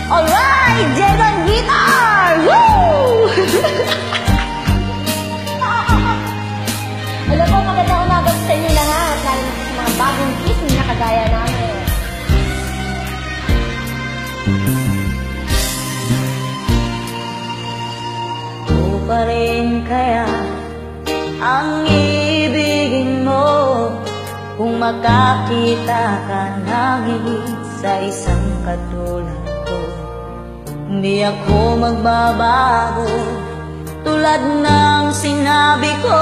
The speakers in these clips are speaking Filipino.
Alright! Jedon Guitar! Woo! Alam po, magandang umaga sa inyo lahat. Lalo na sa mga bagong kising na kagaya namin. Ito pa rin kaya ang ibigin mo kung makakita ka ng sa isang katulad ko. Hindi ako magbabago, tulad ng sinabi ko.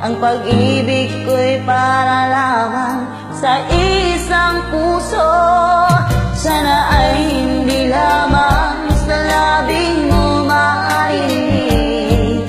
Ang pag-ibig ko'y para lamang sa isang puso. Sana ay hindi lamang sa labing mo marinig.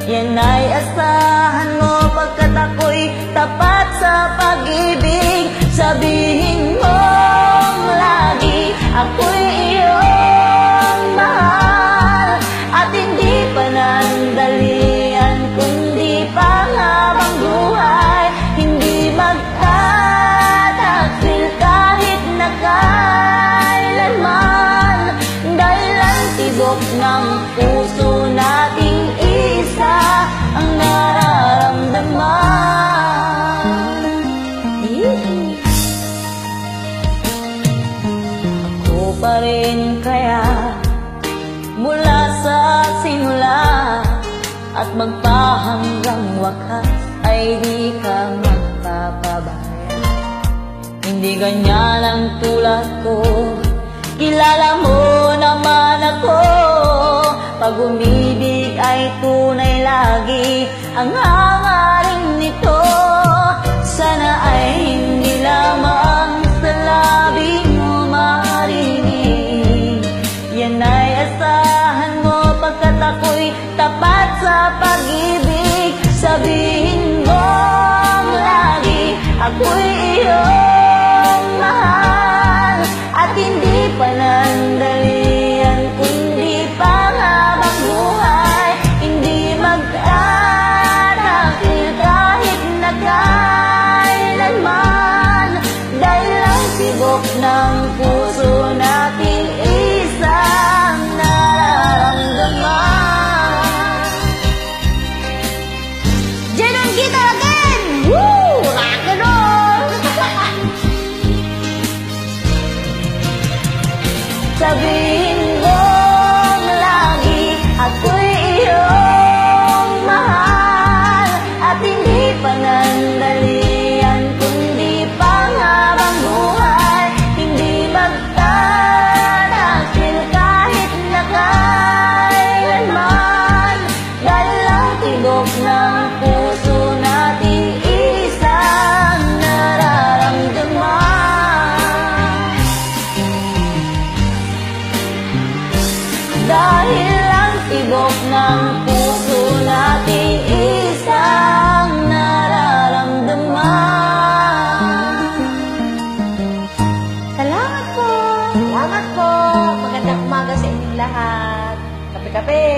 Yan ay asahan mo pagkat ako'y tapat sa pag-ibig. Sabihin mong lagi ako'y iyong mahal, at hindi panandalian kundi panghabang buhay. Hindi magtataksil kahit na kailanman, dahil ang tibok ng puso nating isa ang nararamdaman. Ako pa rin kaya mula sa simula at magpahanggang wakas ay di ka magpapabaya. Hindi ganyan ang tulad ko, kilala mo naman ako. Pag umibig ay tunay lagi ang hangarin nito. Sana ay hindi lamang sa labi mo marinig. Yan ay asahan mo pagkat ako'y tapat sa pag-ibig. Sabihin mong lagi ako'y iyong mahal, at hindi panandalian kundi panghabang buhay. Hindi magtatakil kahit na kailanman, dahil ang tibok ng puso nating isang nararamdaman. Jedon Guitar again! Woo! Rock and roll! Sabihin mong lagi ako'y iyong mahal, at hindi panandalian kundi panghabang buhay. Hindi magtataksil kahit na kailanman, dahil ang tibok ng puso nating isang nararamdaman. Dahil ang tibok ng puso nating isang nararamdaman. Salamat po! Salamat po! Magandang umaga sa inyong lahat. Kape-kape!